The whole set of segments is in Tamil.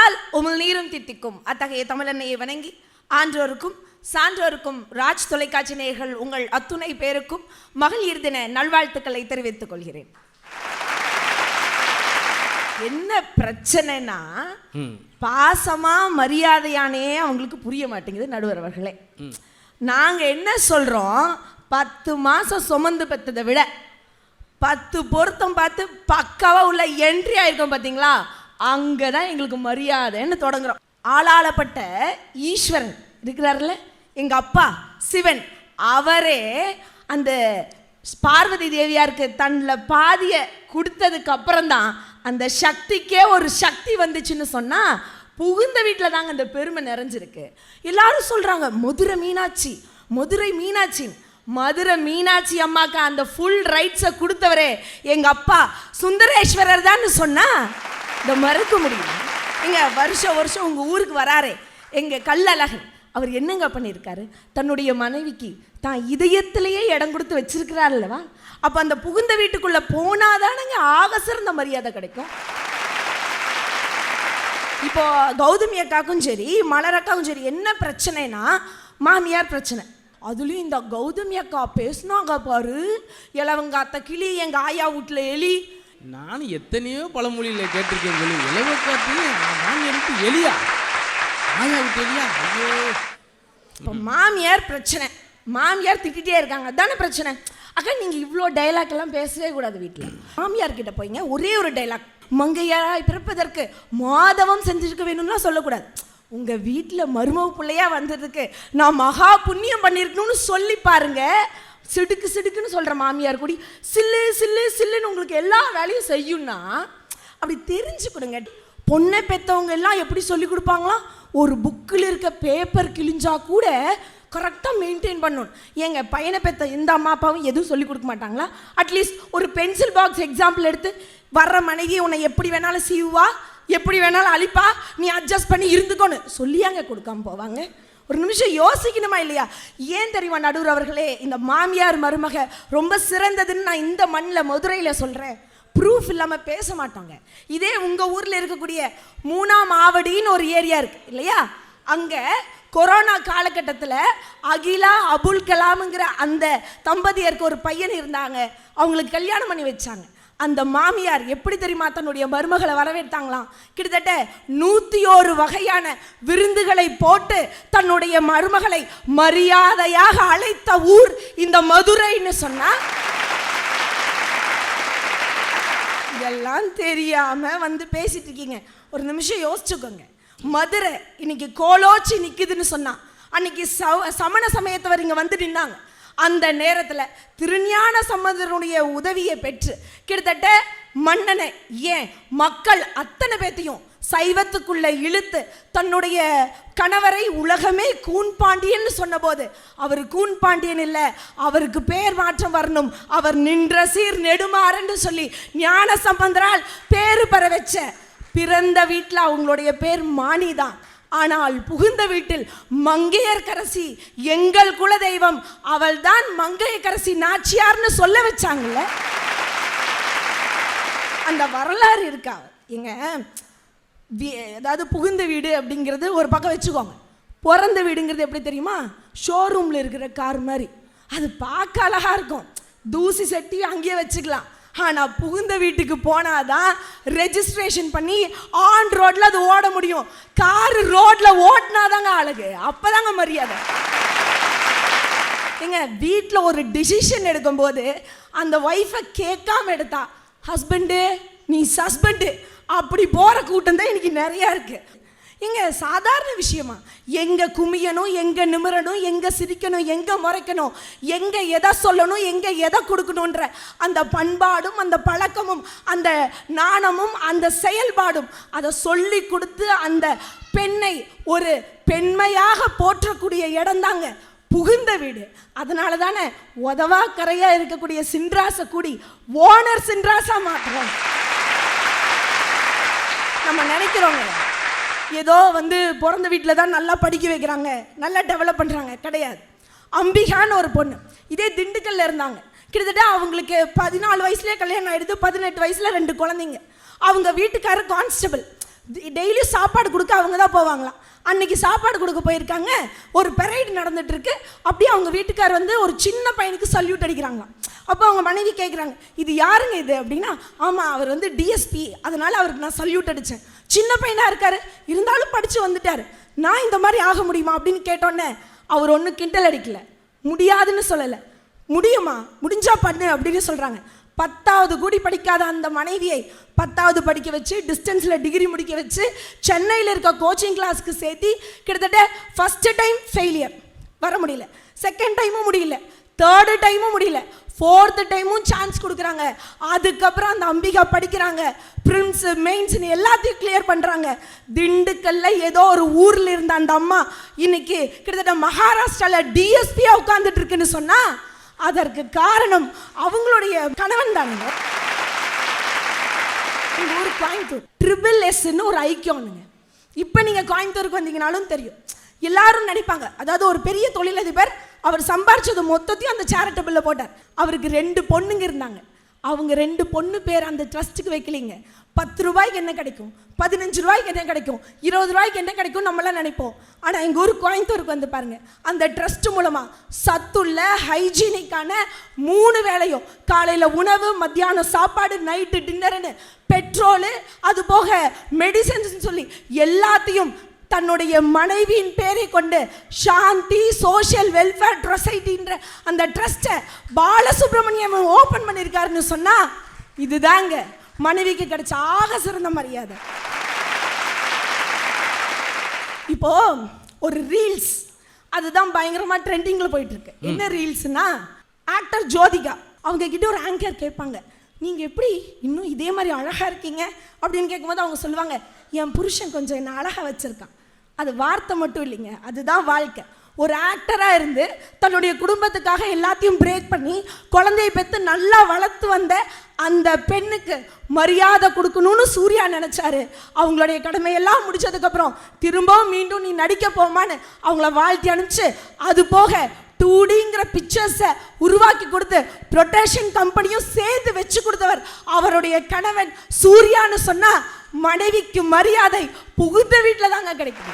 அருளால் உமிழ் நீரும் தித்திக்கும் அத்தகைய தமிழன்னையை வணங்கி ஆன்றோருக்கும் சான்றோருக்கும் ராஜ் தொலைக்காட்சி நேயர்கள் உங்கள் அத்துணை பேருக்கும் மகளிர் தின நல்வாழ்த்துக்களை தெரிவித்துக் கொள்கிறேன். என்ன பிரச்சனைனா பாசமா மரியாதையானே அவங்களுக்கு புரிய மாட்டேங்குது நடுவர் அவர்களே. நாங்க என்ன சொல்றோம், 10 மாசம் சுமந்து பெற்றதை விட 10 பொருத்தம் பார்த்து பக்காவா உள்ள என்ட்ரி ஆயிருக்கோம் பாத்தீங்களா, அங்கதான் எங்களுக்கு மரியாதைன்னு தொடங்குறோம். ஆளாளப்பட்ட ஈஸ்வரன் இருக்கிறார்ல, எங்க அப்பா சிவன், அவரே அந்த பார்வதி தேவியாருக்கு தன்னில் பாதிய கொடுத்ததுக்கு அப்புறம் தான் அந்த சக்திக்கே ஒரு சக்தி வந்துச்சுன்னு சொன்னா புகுந்த வீட்டில் தாங்க அந்த பெருமை நிறைஞ்சிருக்கு. எல்லாரும் சொல்றாங்க மதுரை மீனாட்சி, மதுரை மீனாட்சி. மதுரை மீனாட்சி அம்மாக்கு அந்த ஃபுல் ரைட்ஸை கொடுத்தவரே எங்க அப்பா சுந்தரேஸ்வரர் தான் சொன்னா இந்த மறுக்க முடியும். எங்க வருஷம் வருஷம் உங்க ஊருக்கு வராரே எங்க கல்லழகன், அவர் என்னங்க பண்ணியிருக்காரு, தன்னுடைய மனைவிக்கு தான் இதயத்திலேயே இடம் கொடுத்து வச்சிருக்கிறார் அல்லவா. அப்ப அந்த புகுந்த வீட்டுக்குள்ள போனாதானங்க ஆக சிறந்த மரியாதை கிடைக்கும். இப்போ கௌதமி அக்காக்கும் சரி மலர் அக்காவும் சரி என்ன பிரச்சனைனா மாமியார் பிரச்சனை. அதுலயும் இந்த கௌதமி அக்கா பேசினாங்க பாரு, இளவங்க அத்தை கிளி, எங்க ஆயா வீட்டுல எலி. நானும் எத்தனையோ பழமொழியில கேட்டிருக்கேன் சொல்லி இளவக்காத்து மாமியாருக்கு எலியா, ஆயா விட்டு எலியா. ஐயோ, இப்போ மாமியார் பிரச்சனை, மாமியார் திட்டிகிட்டே இருக்காங்க, அதானே பிரச்சனை. அக்கா நீங்கள் இவ்வளோ டைலாக் எல்லாம் பேசவே கூடாது வீட்டில். மாமியார் கிட்ட போய்ங்க ஒரே ஒரு டைலாக், மங்கையாராய் பிறப்பதற்கு மாதவம் செஞ்சுருக்க வேணும்லாம் சொல்லக்கூடாது. உங்கள் வீட்டில் மருமக பிள்ளையா வந்ததுக்கு நான் மகா புண்ணியம் பண்ணியிருக்கணும்னு சொல்லி பாருங்க. சிடுக்கு சிடுக்குன்னு சொல்கிற மாமியார் கூடி சில்லு சில்லு சில்லுன்னு உங்களுக்கு எல்லா வேலையும் செய்யும்னா அப்படி தெரிஞ்சு கொடுங்க. பொண்ணை பெற்றவங்க எல்லாம் எப்படி சொல்லி கொடுப்பாங்களாம், ஒரு புக்கில் இருக்க பேப்பர் கிழிஞ்சா கூட கரெக்டாக மெயின்டைன் பண்ணணும். எங்க பையனை பெற்ற எந்த அம்மா அப்பாவும் எதுவும் சொல்லி கொடுக்க மாட்டாங்களா? அட்லீஸ்ட் ஒரு பென்சில் பாக்ஸ் எக்ஸாம்பிள் எடுத்து வர்ற மனைவி உன்னை எப்படி வேணாலும் சீவா, எப்படி வேணாலும் அழிப்பா, நீ அட்ஜஸ்ட் பண்ணி இருந்துக்கோன்னு சொல்லியாங்க கொடுக்காம போவாங்க. ஒரு நிமிஷம் யோசிக்கணுமா இல்லையா? ஏன் தெரியுமா நடுவர் அவர்களே, இந்த மாமியார் மருமக ரொம்ப சிறந்ததுன்னு நான் இந்த மண்ணில் மதுரையில் சொல்கிறேன். ப்ரூஃப் இல்லாமல் பேச மாட்டாங்க. இதே உங்கள் ஊரில் இருக்கக்கூடிய 3ஆம் ஆவடின்னு ஒரு ஏரியா இருக்கு இல்லையா, அங்கே கொரோனா காலகட்டத்தில் அகிலா அபுல் கலாம்ங்கிற அந்த தம்பதியருக்கு ஒரு பையன் இருந்தாங்க, அவங்களுக்கு கல்யாணம் பண்ணி வச்சாங்க. அந்த மாமியார் எப்படி தெரியுமா தன்னுடைய மருமகளை வரவேற்றாங்களாம், கிட்டத்தட்ட 101 வகையான விருந்துகளை போட்டு தன்னுடைய மருமகளை மரியாதையாக அழைத்த ஊர் இந்த மதுரைன்னு சொன்னா. இதெல்லாம் தெரியாம வந்து பேசிட்டு இருக்கீங்க. ஒரு நிமிஷம் யோசிச்சுக்கோங்க. மதுரை இன்னைக்கு கோலோச்சி நிக்குதுன்னு சொன்னா, அன்னைக்கு சமண சமயத்தவர் இங்க வந்து நின்னாங்க. அந்த நேரத்தில் திருஞான சம்பந்தருடைய உதவியை பெற்று கிட்டத்தட்ட மன்னனை ஏன் மக்கள் அத்தனை பேத்தையும் சைவத்துக்குள்ள இழுத்து தன்னுடைய கணவரை உலகமே கூன்பாண்டியன்னு சொன்ன போது அவர் கூன்பாண்டியன் இல்லை, அவருக்கு பேர் மாற்றம் வரணும், அவர் நின்ற சீர் நெடுமாறன்னு சொல்லி ஞான சம்பந்தரால் பேரு பெற வச்ச பிறந்த வீட்டில் அவங்களுடைய பேர் மாணிதான். ஆனால் புகுந்த வீட்டில் மங்கையர்கரசி எங்கள் குல தெய்வம், அவள் தான் மங்கையர்கரசி நாச்சியார்னு சொல்ல வச்சாங்கல்ல. அந்த வரலாறு இருக்கா எங்க? அதாவது புகுந்த வீடு அப்படிங்கிறது ஒரு பக்கம் வச்சுக்கோங்க. பிறந்த வீடுங்கிறது எப்படி தெரியுமா, ஷோரூம்ல இருக்கிற கார் மாதிரி. அது பார்க்க அழகா இருக்கும், தூசி செட்டி அங்கேயே வச்சுக்கலாம். ஆனால் புகுந்த வீட்டுக்கு போனாதான் ரெஜிஸ்ட்ரேஷன் பண்ணி ஆன் ரோட்ல அது ஓட முடியும். கார் ரோட்ல ஓட்டினாதாங்க அழகு, அப்பதாங்க மரியாதை. எங்க வீட்டில் ஒரு டிசிஷன் எடுக்கும் போது அந்த ஒய்ஃபை கேட்காம எடுத்தா ஹஸ்பண்டு நீ சஸ்பெண்டு அப்படி போற கூட்டம் தான் இன்னைக்கு நிறைய இருக்கு. எங்க சாதாரண விஷயமா எங்க குமியணும், எங்க நிமிரணும், எங்க சிரிக்கணும், எங்க முறைக்கணும், எங்க எதை சொல்லணும், எங்க எதை கொடுக்கணுன்ற அந்த பண்பாடும் அந்த பழக்கமும் அந்த நாணமும் அந்த செயல்பாடும் அதை சொல்லி கொடுத்து அந்த பெண்ணை ஒரு பெண்மையாக போற்றக்கூடிய இடம் தாங்க புகுந்த வீடு. அதனால தானே உதவா கரையா இருக்கக்கூடிய சின்ராச கூடி ஓனர் சின்ராசா மாற்றுறோம். நம்ம நினைக்கிறோங்க ஏதோ வந்து பிறந்த வீட்டில் தான் நல்லா படிக்க வைக்கிறாங்க, நல்லா டெவலப் பண்ணுறாங்க, கிடையாது. அம்பிகான்னு ஒரு பொண்ணு இதே திண்டுக்கல்ல இருந்தாங்க. கிட்டத்தட்ட அவங்களுக்கு 14 வயசுலேயே கல்யாணம் ஆகிடுது, 18 வயசில் 2 குழந்தைங்க. அவங்க வீட்டுக்காரர் கான்ஸ்டபிள், டெய்லி சாப்பாடு கொடுக்க அவங்க தான் போவாங்களாம். அன்னைக்கு சாப்பாடு கொடுக்க போயிருக்காங்க, ஒரு பெரைடு நடந்துட்டு இருக்கு. அப்படியே அவங்க வீட்டுக்கார் வந்து ஒரு சின்ன பையனுக்கு சல்யூட் அடிக்கிறாங்களாம். அப்போ அவங்க மனைவி கேட்குறாங்க, இது யாருங்க இது அப்படின்னா, ஆமாம் அவர் வந்து டிஎஸ்பி, அதனால அவருக்கு நான் சல்யூட் அடித்தேன். சின்ன பையனாக இருக்காரு, இருந்தாலும் படித்து வந்துட்டார், நான் இந்த மாதிரி ஆக முடியுமா அப்படின்னு கேட்டோன்னே அவர் ஒன்றும் கிண்டல் அடிக்கல, முடியாதுன்னு சொல்லலை, முடியுமா, முடிஞ்சா பண்ணு அப்படின்னு சொல்கிறாங்க. 10வது கூடி படிக்காத அந்த மனைவியை 10வது படிக்க வச்சு, டிஸ்டன்ஸில் டிகிரி முடிக்க வச்சு, சென்னையில் இருக்க கோச்சிங் கிளாஸ்க்கு சேர்த்தி, கிட்டத்தட்ட ஃபஸ்ட்டு டைம் ஃபெயிலியர், வர முடியல, செகண்ட் டைமும் முடியல, தேர்டு டைமும் முடியல, 4th டைமும் சான்ஸ் கொடுக்குறாங்க. அதுக்கப்புறம் அந்த அம்பிகா படிக்கிறாங்க, ப்ரிம்ஸ் மெயின்ஸ்னு எல்லாத்தையும் கிளியர் பண்ணுறாங்க. திண்டுக்கல்ல ஏதோ ஒரு ஊரில் இருந்த அந்த அம்மா இன்னைக்கு கிட்டத்தட்ட மகாராஷ்டிராவில் டிஎஸ்பியாக உட்காந்துட்டு இருக்குன்னு சொன்னால் அதற்கு காரணம் அவங்களுடைய கணவன் தானுங்க. எங்கள் ஊர் கோயம்புத்தூர் SSSன்னு ஒரு ஐக்கியம்னுங்க. இப்போ நீங்கள் கோயம்புத்தூருக்கு வந்தீங்கனாலும் தெரியும். எல்லாரும் நினைப்பாங்க, அதாவது ஒரு பெரிய தொழிலதிபர், அவர் சம்பாரிச்சது மொத்தத்தையும் அந்த சேரிட்டபிளில் போட்டார். அவருக்கு 2 பொண்ணுங்க இருந்தாங்க. அவங்க 2 பொண்ணு பேர் அந்த ட்ரஸ்ட்டுக்கு வைக்கலிங்க. 10 ரூபாய்க்கு என்ன கிடைக்கும், 15 ரூபாய்க்கு என்ன கிடைக்கும், 20 ரூபாய்க்கு என்ன கிடைக்கும் நம்மளாம் நினைப்போம். ஆனால் எங்கள் ஊர் கோயம்புத்தூருக்கு வந்து பாருங்கள், அந்த ட்ரஸ்ட் மூலமாக சத்துள்ள ஹைஜீனிக்கான 3 வேளையும், காலையில் உணவு, மத்தியானம் சாப்பாடு, நைட்டு டின்னருன்னு, பெட்ரோலு, அது போக மெடிசன்ஸ்ன்னு சொல்லி எல்லாத்தையும் தன்னுடைய மனைவியின் பேரை கொண்டு சாந்தி சோஷியல் வெல்ஃபேர் சொசைட்டின்ற அந்த ட்ரஸ்ட்டை பாலசுப்ரமணியம் ஓப்பன் பண்ணியிருக்காருன்னு சொன்னால் இதுதாங்க மனைவிக்கு கிடைச்ச ஆக சிறந்த மரியாதை. இப்போ ஒரு ரீல்ஸ், அதுதான் பயங்கரமாக ட்ரெண்டிங்கில் போயிட்டு இருக்கு. என்ன ரீல்ஸ்னா, ஆக்டர் ஜோதிகா அவங்க கிட்ட ஒரு ஆங்கர் கேட்பாங்க, நீங்கள் எப்படி இன்னும் இதே மாதிரி அழகாக இருக்கீங்க அப்படின்னு கேட்கும்போது அவங்க சொல்லுவாங்க, என் புருஷன் கொஞ்சம் என்ன அழகாக வச்சுருக்கான். அது வார்த்தை மட்டும் இல்லைங்க, அதுதான் வாழ்க்கை. ஒரு ஆக்டராக இருந்து தன்னுடைய குடும்பத்துக்காக எல்லாத்தையும் பிரேக் பண்ணி குழந்தையை பெற்று நல்லா வளர்த்து வந்த அந்த பெண்ணுக்கு மரியாதை கொடுக்கணும்னு சூர்யா நினச்சாரு. அவங்களுடைய கடமையெல்லாம் முடிச்சதுக்கப்புறம் திரும்பவும் மீண்டும் நீ நடிக்க போமான்னு அவங்கள வாழ்த்தி அனுப்பிச்சு, அது போக 2Dங்கிற பிக்சர்ஸை உருவாக்கி கொடுத்து ப்ரொடக்ஷன் கம்பெனியும் சேர்ந்து வச்சு கொடுத்தவர் அவருடைய கணவன் சூர்யான்னு சொன்னா மனைவிக்கு மரியாதை புகுந்த வீட்டில் தாங்க கிடைக்குது.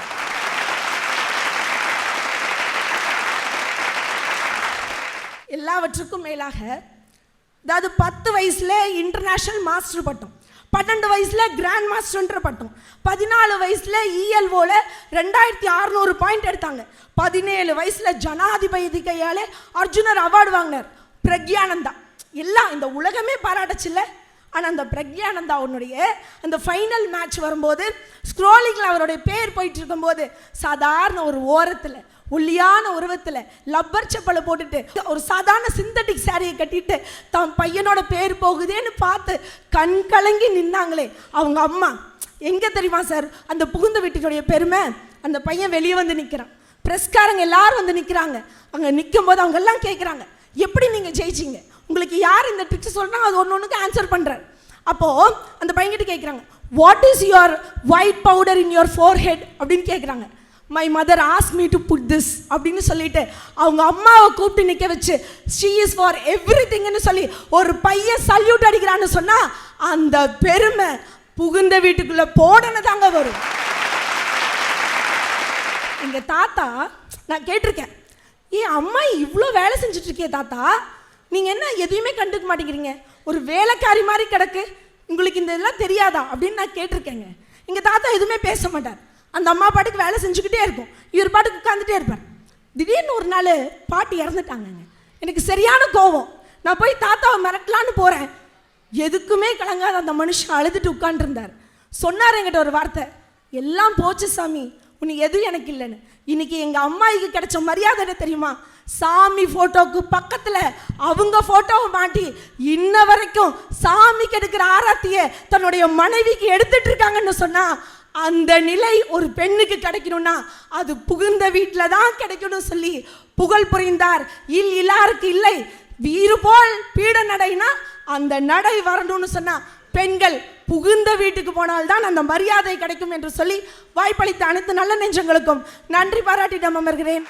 எல்லாவற்றுக்கும் மேலாக, அதாவது 10 வயசுல இன்டர்நேஷனல் மாஸ்டர் பட்டம், 12 வயசுல கிராண்ட் மாஸ்டர்ன்ற பட்டம், 14 வயசுல ELOல 2600 பாயிண்ட் எடுத்தாங்க, 17 வயசுல ஜனாதிபதி கையாலே அர்ஜுனர் அவார்டு வாங்கினார் பிரக்யானந்தா. எல்லாம் இந்த உலகமே பாராட்டுச்சுல்ல. ஆனால் அந்த பிரக்யானந்தா அவனுடைய அந்த ஃபைனல் மேட்ச் வரும்போது ஸ்க்ரோலிங்கில் அவருடைய பேர் போயிட்டு இருக்கும்போது சாதாரண ஒரு ஓரத்தில் ஒல்லியான உருவத்தில் லப்பர் செப்பலை போட்டுட்டு ஒரு சாதாரண சிந்தட்டிக் சாரியை கட்டிட்டு தன் பையனோட பேர் போகுதேன்னு பார்த்து கண் கலங்கி நின்னாங்களே அவங்க அம்மா. எங்கே தெரியுமா சார் அந்த புகுந்த வீட்டுடைய பெருமை? அந்த பையன் வெளியே வந்து நிற்கிறான், ப்ரெஸ்காரங்க எல்லாரும் வந்து நிற்கிறாங்க. அங்கே நிற்கும் போது அவங்க எல்லாம் கேட்குறாங்க, எப்படி நீங்கள் ஜெயிச்சிங்க, உங்களுக்கு யார் இந்த ட்ரிக்ஸ் சொல்கிறாங்க, அது ஒன்று ஆன்சர் பண்ணுறாரு. அப்போது அந்த பையன்கிட்ட கேட்குறாங்க, what is your white powder in your forehead அப்படின்னு கேட்குறாங்க. My mother ask me to put this அப்படின்னு சொல்லிட்டு அவங்க அம்மாவை கூப்பிட்டு நிற்க வச்சு ஷீ இஸ் ஃபார் எவ்ரிதிங்னு சொல்லி ஒரு பையன் சல்யூட் அடிக்கிறான்னு சொன்னால் அந்த பெருமை புகுந்த வீட்டுக்குள்ளே போடன்னு தாங்க வரும். எங்கள் தாத்தா, நான் கேட்டிருக்கேன், ஏன் அம்மா இவ்வளோ வேலை செஞ்சுட்ருக்கே தாத்தா, நீங்கள் என்ன எதையுமே கண்டுக்க மாட்டேங்கிறீங்க, ஒரு வேலைக்காரி மாதிரி கிடக்கு, உங்களுக்கு இந்த இதெல்லாம் தெரியாதா அப்படின்னு நான் கேட்டிருக்கேங்க. எங்கள் தாத்தா எதுவுமே பேச மாட்டார், அந்த அம்மா பாட்டுக்கு வேலை செஞ்சுக்கிட்டே இருக்கும், இவர் பாட்டுக்கு உட்காந்துட்டே இருப்பார். திடீர்னு ஒரு நாள் பாட்டி இறந்துட்டாங்கங்க. எனக்கு சரியான கோவம். நான் போய் தாத்தாவை மிரட்டலான்னு போகிறேன், எதுக்குமே கலங்காத அந்த மனுஷன் அழுதுட்டு உட்காந்துருந்தார். சொன்னார் என்கிட்ட ஒரு வார்த்தை, எல்லாம் போச்சு சாமி, உனக்கு எதுவும் எனக்கு இல்லைன்னு. இன்னைக்கு எங்கள் அம்மாய்க்கு கிடைச்ச மரியாதை என்ன தெரியுமா? சாமி ஃபோட்டோவுக்கு பக்கத்தில் அவங்க ஃபோட்டோவை மாட்டி இன்ன வரைக்கும் சாமிக்கு எடுக்கிற ஆராத்தியை தன்னுடைய மனைவிக்கு எடுத்துட்டு இருக்காங்கன்னு சொன்னால் அந்த நிலை ஒரு பெண்ணுக்கு கிடைக்கணும்னா அது புகுந்த வீட்டில் தான் கிடைக்கணும்னு சொல்லி புகழ் புரிந்தார். இல்லாருக்கு இல்லை, வீறு போல் பீட நடைனா அந்த நடை வரணும்னு சொன்னால் பெண்கள் புகுந்த வீட்டுக்கு போனால்தான் அந்த மரியாதை கிடைக்கும் என்று சொல்லி வாய்ப்பளித்த அனைத்து நல்ல நெஞ்சங்களுக்கும் நன்றி பாராட்டிடம் அமர்கிறேன்.